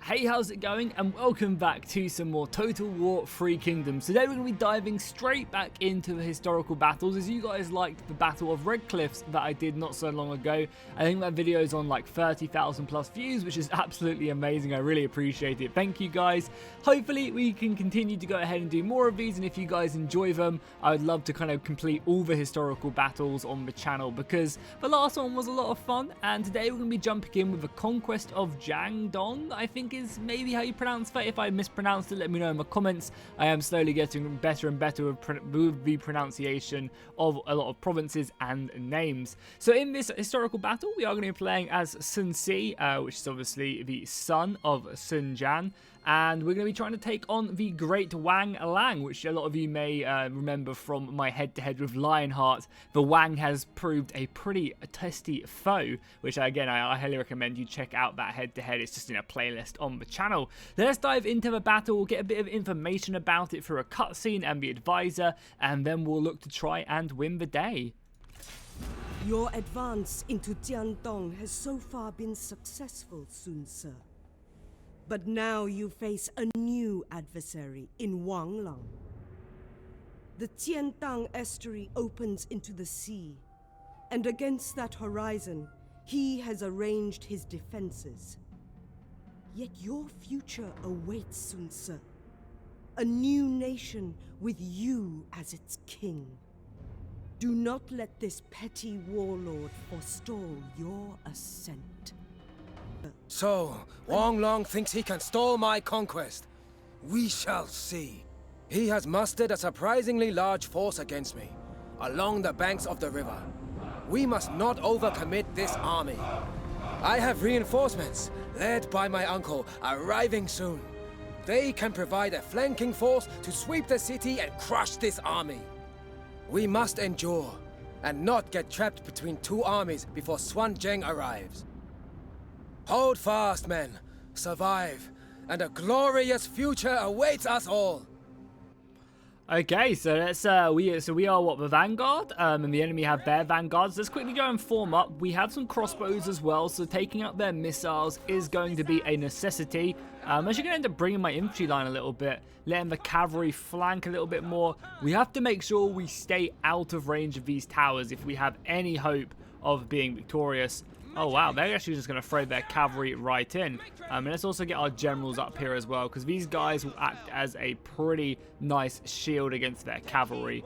Hey, how's it going? And welcome back to some more Total War 3 Kingdoms. Today we're going to be diving straight back into the historical battles, as you guys liked the Battle of Red Cliffs that I did not so long ago. I think that video is on like 30,000 plus views, which is absolutely amazing. I really appreciate it. Thank you guys. Hopefully we can continue to go ahead and do more of these, and if you guys enjoy them, I would love to kind of complete all the historical battles on the channel, because the last one was a lot of fun. And today we're going to be jumping in with the conquest of Jiangdong, I think is maybe how you pronounce that. If I mispronounced it, let me know in the comments. I am slowly getting better and better with the pronunciation of a lot of provinces and names. So in this historical battle, we are going to be playing as Sun Si, which is obviously the son of Sun Jian. And we're going to be trying to take on the Great Wang Lang, which a lot of you may remember from my head-to-head with Lionheart. The Wang has proved a pretty testy foe, which again, I highly recommend you check out that head-to-head. It's just in a playlist on the channel. Let's dive into the battle. We'll get a bit of information about it through a cutscene and the advisor, and then we'll look to try and win the day. Your advance into Jiangdong has so far been successful, Sun Si. But now you face a new adversary in Wang Lang. The Jiangdong estuary opens into the sea, and against that horizon, he has arranged his defenses. Yet your future awaits, Sun Si. A new nation with you as its king. Do not let this petty warlord forestall your ascent. So, Wang Lang thinks he can stall my conquest. We shall see. He has mustered a surprisingly large force against me, along the banks of the river. We must not overcommit this army. I have reinforcements, led by my uncle, arriving soon. They can provide a flanking force to sweep the city and crush this army. We must endure, and not get trapped between two armies before Xuan Zheng arrives. Hold fast, men. Survive, and a glorious future awaits us all. Okay, so let's we are what, the vanguard, and the enemy have their vanguards. Let's quickly go and form up. We have some crossbows as well, so taking out their missiles is going to be a necessity. I'm actually going to end up bringing my infantry line a little bit, letting the cavalry flank a little bit more. We have to make sure we stay out of range of these towers if we have any hope of being victorious. Oh wow, they're actually just going to throw their cavalry right in. And let's also get our generals up here as well, because these guys will act as a pretty nice shield against their cavalry.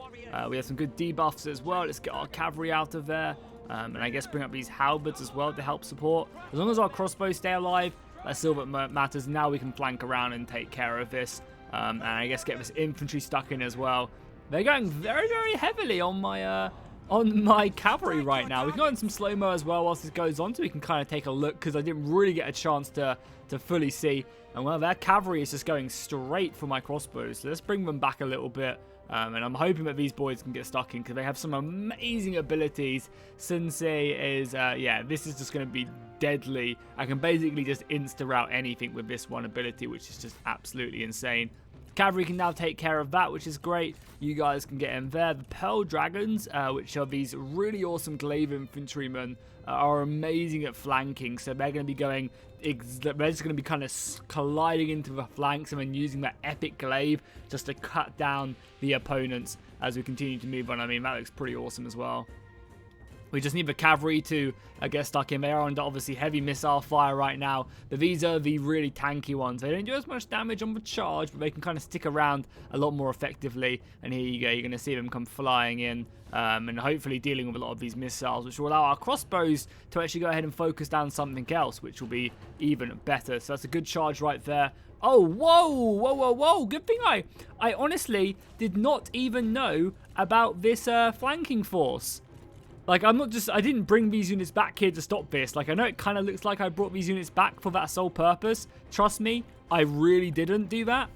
We have some good debuffs as well. Let's get our cavalry out of there. And I guess bring up these halberds as well to help support. As long as our crossbows stay alive, that's all that matters. Now we can flank around and take care of this. And I guess get this infantry stuck in as well. They're going very, very heavily on my cavalry right now. We can go in some slow-mo as well whilst this goes on, so we can kind of take a look, because I didn't really get a chance to fully see. And well, their cavalry is just going straight for my crossbows, so let's bring them back a little bit. And I'm hoping that these boys can get stuck in, because they have some amazing abilities. Sun Si is, yeah, this is just going to be deadly. I can basically just insta-route anything with this one ability, which is just absolutely insane. Cavalry can now take care of that, which is great. You guys can get in there. The Pearl Dragons, which are these really awesome glaive infantrymen, are amazing at flanking. So they're going to be going, they're just going to be kind of colliding into the flanks and then using that epic glaive just to cut down the opponents as we continue to move on. I mean, that looks pretty awesome as well. We just need the cavalry to get stuck in. They are under obviously heavy missile fire right now, but these are the really tanky ones. They don't do as much damage on the charge, but they can kind of stick around a lot more effectively. And here you go, you're going to see them come flying in, and hopefully dealing with a lot of these missiles, which will allow our crossbows to actually go ahead and focus down something else, which will be even better. So that's a good charge right there. Oh, whoa, whoa, whoa, whoa. Good thing I honestly did not even know about this flanking force. Like, I didn't bring these units back here to stop this. Like, I know it kind of looks like I brought these units back for that sole purpose. Trust me, I really didn't do that.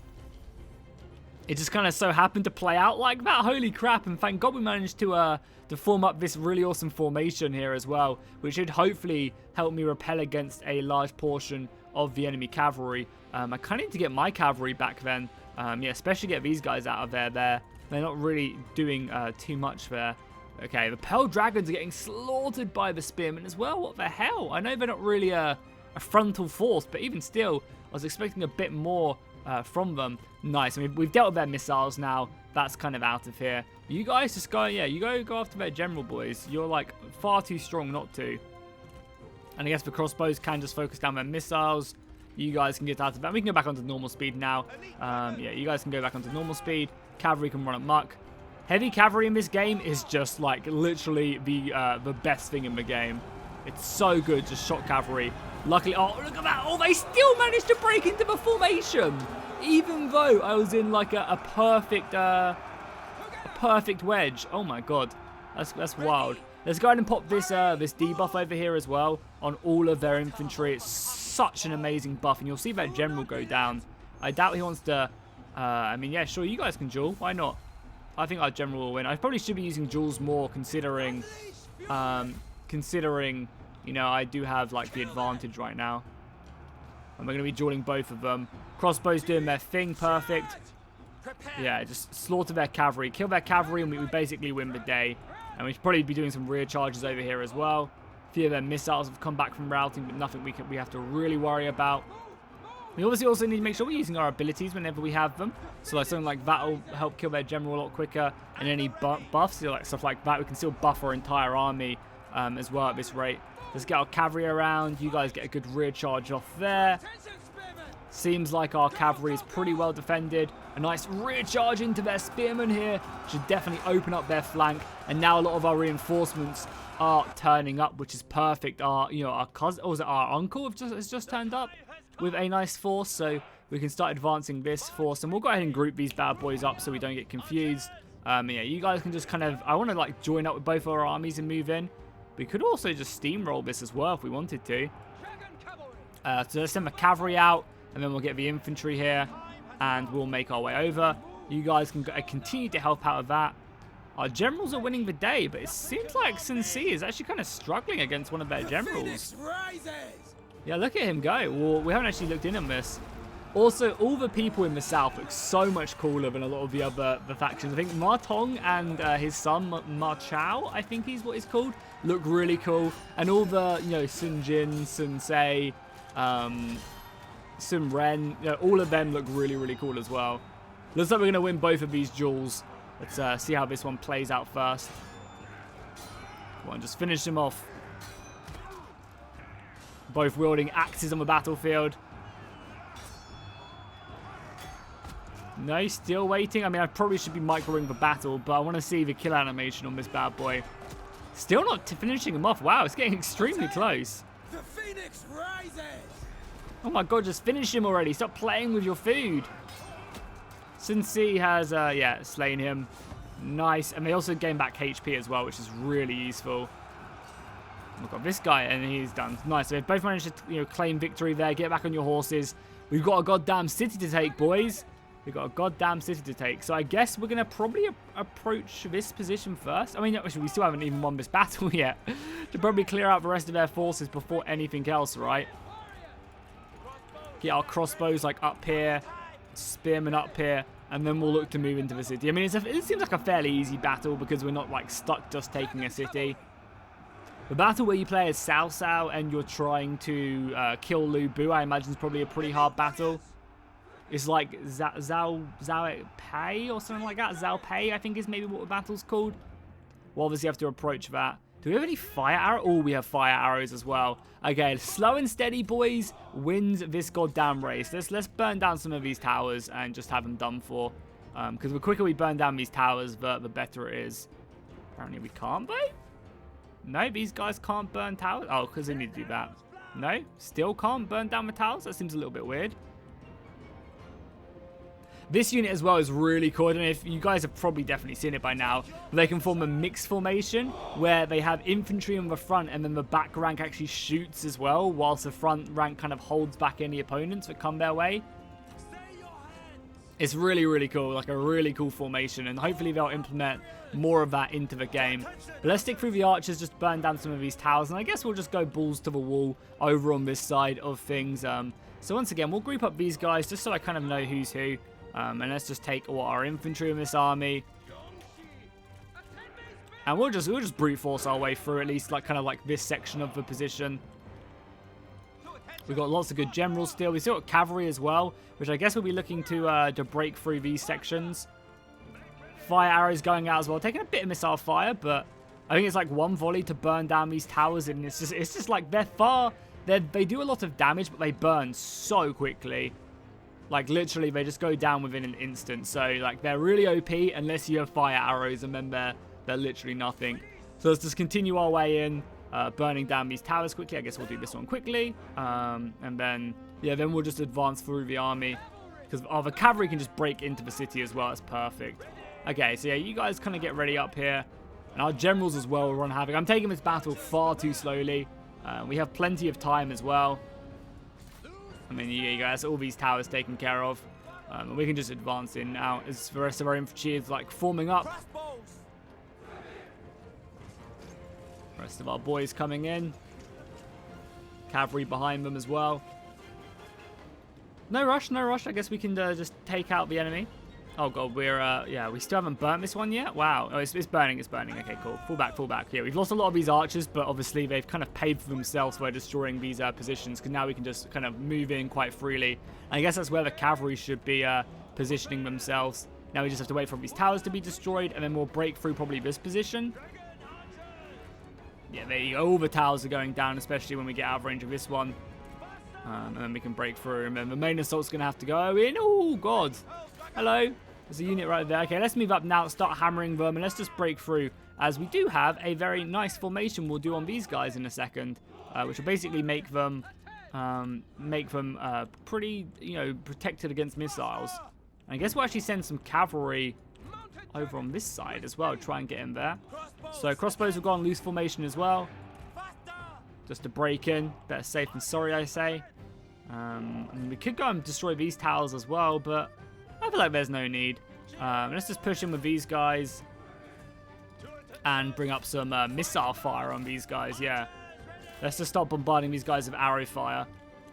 It just kind of so happened to play out like that. Holy crap. And thank God we managed to form up this really awesome formation here as well, which should hopefully help me repel against a large portion of the enemy cavalry. I kind of need to get my cavalry back then. Yeah, especially get these guys out of there. They're not really doing too much there. Okay, the Pearl Dragons are getting slaughtered by the Spearmen as well. What the hell? I know they're not really frontal force, but even still, I was expecting a bit more from them. Nice. I mean, we've dealt with their missiles now. That's kind of out of here. You guys just go, yeah, you go after their general, boys. You're like far too strong not to. And I guess the crossbows can just focus down their missiles. You guys can get out of that. We can go back onto normal speed now. Yeah, you guys can go back onto normal speed. Cavalry can run amok. Heavy cavalry in this game is just like literally the best thing in the game. It's so good, just shock cavalry. Luckily, oh, look at that. Oh, they still managed to break into the formation. Even though I was in like a perfect wedge. Oh my god. That's wild. Let's go ahead and pop this this debuff over here as well on all of their infantry. It's such an amazing buff, and you'll see that general go down. I doubt he wants to... I mean, yeah, sure, you guys can duel. Why not? I think our general will win. I probably should be using duels more, considering, you know, I do have like the advantage right now. And we're going to be dueling both of them. Crossbows doing their thing, perfect. Yeah, just slaughter their cavalry, kill their cavalry, and we basically win the day. And we should probably be doing some rear charges over here as well. A few of their missiles have come back from routing, but nothing we have to really worry about. We obviously also need to make sure we're using our abilities whenever we have them. So like something like that will help kill their general a lot quicker. And any buffs, so like stuff like that, we can still buff our entire army as well at this rate. Let's get our cavalry around. You guys get a good rear charge off there. Seems like our cavalry is pretty well defended. A nice rear charge into their spearmen here should definitely open up their flank. And now a lot of our reinforcements are turning up, which is perfect. Our, you know, our cousin, or was it our uncle has just turned up with a nice force, so we can start advancing this force. And we'll go ahead and group these bad boys up so we don't get confused. Yeah, you guys can just kind of, I want to like join up with both our armies and move in. We could also just steamroll this as well if we wanted to. So let's send the cavalry out, and then we'll get the infantry here, and we'll make our way over. You guys can continue to help out with that. Our generals are winning the day, but it seems like Sun-Si is actually kind of struggling against one of their generals. Yeah, look at him go. Well, we haven't actually looked in on this. Also, all the people in the south look so much cooler than a lot of the other factions. I think Ma Tong and his son, Ma Chao, I think he's what he's called, look really cool. And all the, you know, Sun Jin, Sun Se, Sun Ren, you know, all of them look really, really cool as well. Looks like we're going to win both of these duels. Let's see how this one plays out first. Come on, just finish him off. Both wielding axes on the battlefield. No, he's still waiting. I mean, I probably should be microing the battle, but I want to see the kill animation on this bad boy. Still not finishing him off. Wow, it's getting extremely close. The Phoenix rises! Oh my god, just finish him already. Stop playing with your food. Sun-Si has, yeah, slain him. Nice. And they also gain back HP as well, which is really useful. Oh my god, this guy, and he's done. Nice. So they've both managed to, you know, claim victory there. Get back on your horses. We've got a goddamn city to take, boys. We've got a goddamn city to take. So I guess we're going to probably approach this position first. I mean, actually, we still haven't even won this battle yet. To probably clear out the rest of their forces before anything else, right? Get our crossbows, like, up here. Spearmen up here. And then we'll look to move into the city. I mean, it seems like a fairly easy battle because we're not, like, stuck just taking a city. The battle where you play as Cao Cao and you're trying to kill Lu Bu, I imagine is probably a pretty hard battle. It's like Zhao Pei or something like that. Zhao Pei, I think, is maybe what the battle's called. We'll obviously have to approach that. Do we have any fire arrows? Oh, we have fire arrows as well. Okay, slow and steady, boys, wins this goddamn race. Let's burn down some of these towers and just have them done for. Because the quicker we burn down these towers, the better it is. Apparently we can't, though? No, these guys can't burn towers? Oh, because they need to do that. No, still can't burn down the towers? That seems a little bit weird. This unit as well is really cool. I don't know if you guys have probably definitely seen it by now. They can form a mixed formation where they have infantry on the front and then the back rank actually shoots as well, whilst the front rank kind of holds back any opponents that come their way. It's really, really cool, like a really cool formation, and hopefully they'll implement more of that into the game. But let's stick through the archers, just burn down some of these towers, and I guess we'll just go balls to the wall over on this side of things. So once again, we'll group up these guys just so I kind of know who's who. And let's just take our infantry in this army. And we'll just brute force our way through, at least like kind of like this section of the position. We've got lots of good generals still. We've still got cavalry as well, which I guess we'll be looking to break through these sections. Fire arrows going out as well, taking a bit of missile fire, but I think it's like one volley to burn down these towers, and it's just like they do a lot of damage, but they burn so quickly. Like, literally, they just go down within an instant. So, like, they're really OP unless you have fire arrows, and then they're literally nothing. So let's just continue our way in, burning down these towers quickly. I guess we'll do this one quickly. And then, yeah, then we'll just advance through the army. Because the cavalry can just break into the city as well. That's perfect. Okay, so yeah, you guys kind of get ready up here. And our generals as well will run havoc. I'm taking this battle far too slowly. We have plenty of time as well. I mean, yeah, you guys, all these towers taken care of. And we can just advance in now as the rest of our infantry is like forming up. Rest of our boys coming in. Cavalry behind them as well. No rush, no rush. I guess we can just take out the enemy. Oh god, yeah, we still haven't burnt this one yet. Wow, oh, it's burning, it's burning. Okay, cool. Fall back, fall back. Yeah, we've lost a lot of these archers, but obviously they've kind of paid for themselves by destroying these positions, because now we can just kind of move in quite freely. And I guess that's where the cavalry should be positioning themselves. Now we just have to wait for these towers to be destroyed, and then we'll break through probably this position. Yeah, there you go. All the towers are going down, especially when we get out of range of this one. And then we can break through, and then the main assault's going to have to go in. Oh god. Hello. There's a unit right there. Okay, let's move up now, start hammering them, and let's just break through, as we do have a very nice formation we'll do on these guys in a second, which will basically make them pretty, you know, protected against missiles. And I guess we'll actually send some cavalry over on this side as well, try and get in there. So crossbows will go on loose formation as well, just to break in. Better safe than sorry, I say. And we could go and destroy these towers as well, but I feel like there's no need. Let's just push in with these guys and bring up some missile fire on these guys, yeah. Let's just start bombarding these guys with arrow fire.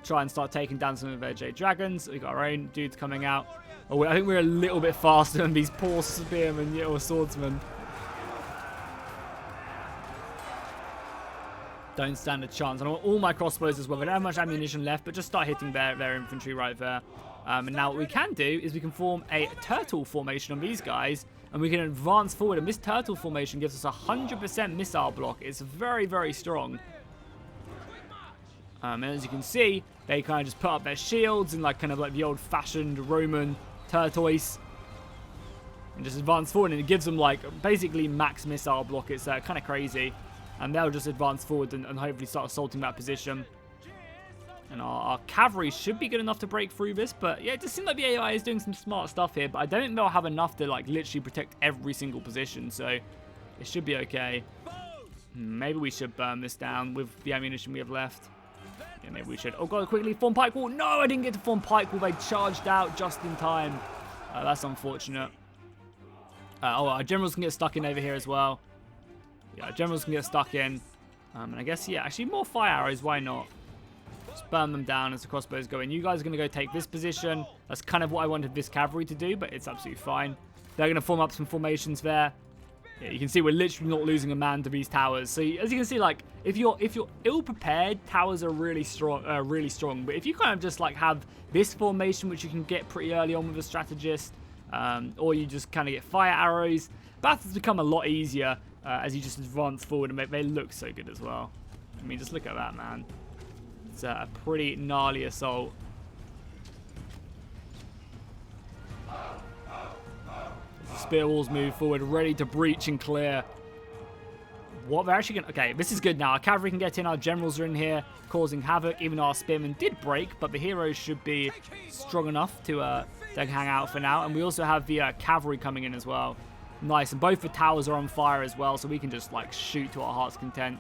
Try and start taking down some of their Jade Dragons. We've got our own dudes coming out. Oh, I think we're a little bit faster than these poor spearmen or swordsmen. Don't stand a chance. I want all my crossbows as well. We don't have much ammunition left, but just start hitting their infantry right there. And now what we can do is we can form a turtle formation on these guys, and we can advance forward. And this turtle formation gives us 100% missile block. It's very, very strong. And as you can see, they kind of just put up their shields in like kind of like the old-fashioned Roman tortoise, and just advance forward, and it gives them like basically max missile block. It's kind of crazy, and they'll just advance forward and hopefully start assaulting that position. And our cavalry should be good enough to break through this, but yeah, it just seems like the AI is doing some smart stuff here, but I don't think they'll have enough to like literally protect every single position, so it should be okay. Maybe we should burn this down with the ammunition we have left. Yeah, maybe we should. Oh god, quickly form pike wall. No, I didn't get to form pike wall. They charged out just in time. That's unfortunate. Oh, our generals can get stuck in over here as well. Yeah, our generals can get stuck in. And I guess, yeah, actually more fire arrows. Why not? Just burn them down as the crossbows go in. You guys are going to go take this position. That's kind of what I wanted this cavalry to do, but it's absolutely fine. They're going to form up some formations there. Yeah, you can see we're literally not losing a man to these towers. So as you can see, like if you're ill prepared, towers are really strong. But if you kind of just like have this formation, which you can get pretty early on with a strategist, or you just kind of get fire arrows, battles become a lot easier as you just advance forward, and they look so good as well. I mean, just look at that, man. It's a pretty gnarly assault. The spear walls move forward, ready to breach and clear. What they're actually going to... Okay, this is good now. Our cavalry can get in. Our generals are in here causing havoc, even though our spearmen did break. But the heroes should be strong enough to hang out for now. And we also have the cavalry coming in as well. Nice. And both the towers are on fire as well, so we can just like shoot to our heart's content.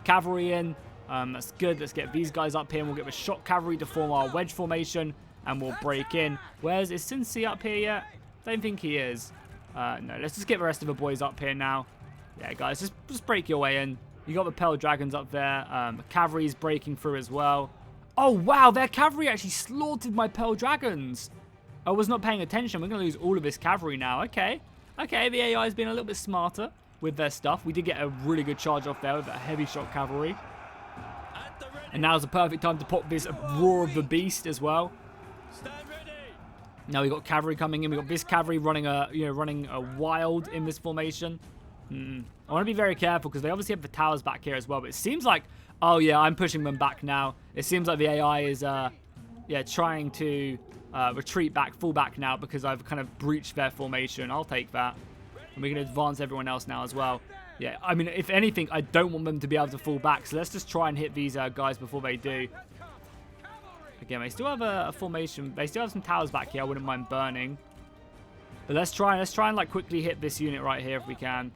Cavalry in. That's good. Let's get these guys up here, and we'll get the shock cavalry to form our wedge formation, and we'll break in. Is Cincy up here yet? Don't think he is. No, let's just get the rest of the boys up here now. Yeah, guys, just break your way in. You got the Pearl Dragons up there. The cavalry's breaking through as well. Oh, wow, their cavalry actually slaughtered my Pearl Dragons. I was not paying attention. We're going to lose all of this cavalry now. Okay. Okay, the AI has been a little bit smarter with their stuff. We did get a really good charge off there with that heavy shock cavalry. And now's the perfect time to pop this Roar of the Beast as well. Now we got cavalry coming in. We got this cavalry running a wild in this formation. I want to be very careful because they obviously have the towers back here as well. But it seems like, oh yeah, I'm pushing them back now. It seems like the AI is, trying to retreat back, fall back now because I've kind of breached their formation. I'll take that, and we can advance everyone else now as well. Yeah, I mean, if anything, I don't want them to be able to fall back. So let's just try and hit these guys before they do. Again, they still have a formation. They still have some towers back here. I wouldn't mind burning. But let's try and like quickly hit this unit right here if we can.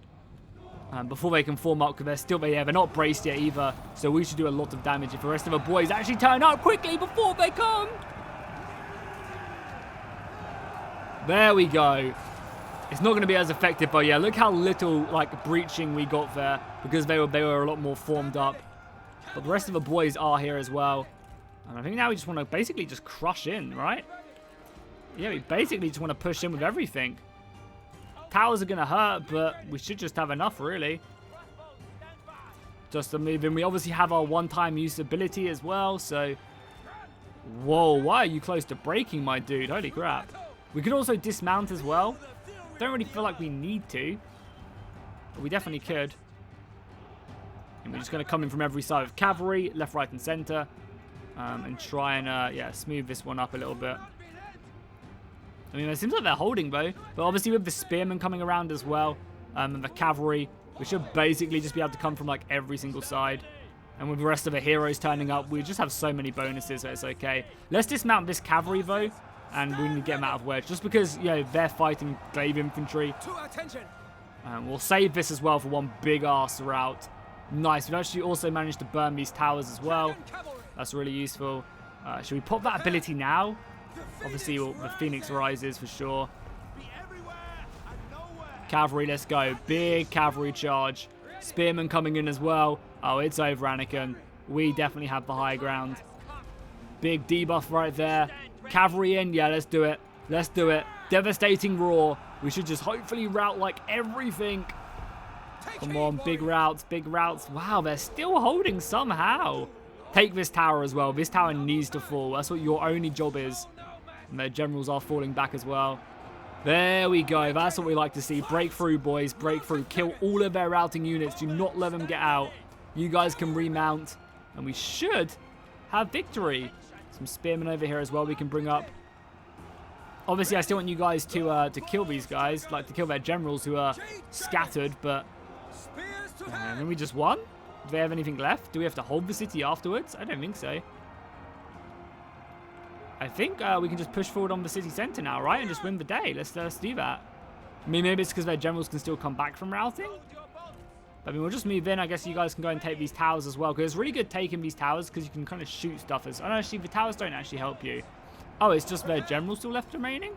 Before they can form up, because they're not braced yet either. So we should do a lot of damage if the rest of the boys actually turn up quickly before they come. There we go. It's not going to be as effective, but yeah, look how little like breaching we got there because they were a lot more formed up. But the rest of the boys are here as well. And I think now we just want to basically just crush in, right? Yeah, we basically just want to push in with everything. Towers are going to hurt, but we should just have enough, really. Just to move in. We obviously have our one-time use ability as well, so... Whoa, why are you close to breaking, my dude? Holy crap. We could also dismount as well. Don't really feel like we need to. But we definitely could. And we're just going to come in from every side of cavalry, left, right, and center. And try and, smooth this one up a little bit. I mean, it seems like they're holding, though. But obviously with the spearmen coming around as well, and the cavalry, we should basically just be able to come from, like, every single side. And with the rest of the heroes turning up, we just have so many bonuses, so it's okay. Let's dismount this cavalry, though, and we need to get them out of wedge. Just because, you know, they're fighting glaive infantry. We'll save this as well for one big-ass rout. Nice. We've actually also managed to burn these towers as well. That's really useful. Should we pop that ability now? Obviously, the Phoenix rises for sure. Cavalry, let's go. Big cavalry charge. Spearmen coming in as well. Oh, it's over, Anakin. We definitely have the high ground. Big debuff right there. Cavalry in. Yeah, let's do it. Let's do it. Devastating roar. We should just hopefully rout like everything. Come on, big routes, big routes. Wow, they're still holding somehow. Take this tower as well. This tower needs to fall. That's what your only job is. And their generals are falling back as well. There we go. That's what we like to see. Break through, boys. Break through. Kill all of their routing units. Do not let them get out. You guys can remount. And we should have victory. Some spearmen over here as well we can bring up. Obviously, I still want you guys to kill these guys. Like, to kill their generals who are scattered. But... and then we just won? Do they have anything left? Do we have to hold the city afterwards? I don't think so. I think we can just push forward on the city center now, right? And just win the day. Let's do that. I mean, maybe it's because their generals can still come back from routing. I mean, we'll just move in. I guess you guys can go and take these towers as well. Because it's really good taking these towers because you can kind of shoot stuff. Oh, no, actually, the towers don't actually help you. Oh, it's just their general still left remaining?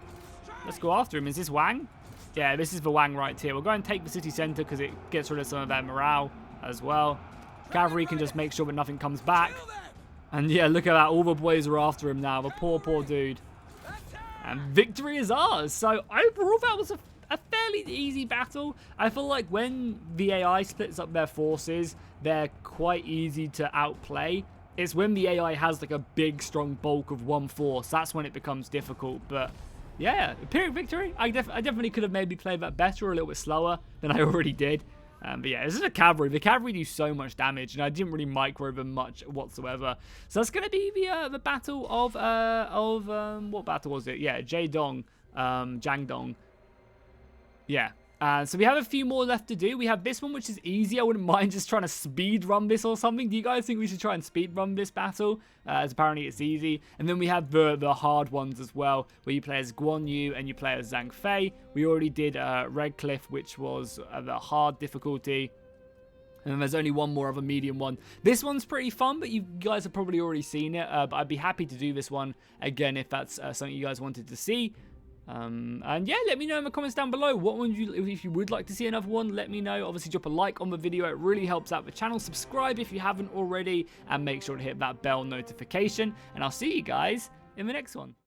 Let's go after him. Is this Wang? Yeah, this is the Wang right here. We'll go and take the city center because it gets rid of some of their morale as well. Cavalry can just make sure that nothing comes back. And yeah, look at that. All the boys are after him now. The poor, poor dude. And victory is ours. So overall, that was a fairly easy battle. I feel like when the AI splits up their forces, they're quite easy to outplay. It's when the AI has like a big, strong bulk of one force. That's when it becomes difficult. But yeah, Pyrrhic victory. I definitely could have maybe played that better or a little bit slower than I already did. But yeah, this is a cavalry. The cavalry do so much damage, and I didn't really micro them much whatsoever. So that's going to be the battle of what battle was it? Yeah, Jiangdong. Yeah. So we have a few more left to do. We have this one, which is easy. I wouldn't mind just trying to speed run this or something. Do you guys think we should try and speed run this battle? As apparently it's easy. And then we have the hard ones as well, where you play as Guan Yu and you play as Zhang Fei. We already did Redcliffe, which was the hard difficulty. And then there's only one more of a medium one. This one's pretty fun, but you guys have probably already seen it. But I'd be happy to do this one again if that's something you guys wanted to see. And yeah, let me know in the comments down below what one if you would like to see another one. Let me know. Obviously, drop a like on the video. It really helps out the channel. Subscribe if you haven't already, and make sure to hit that bell notification. And I'll see you guys in the next one.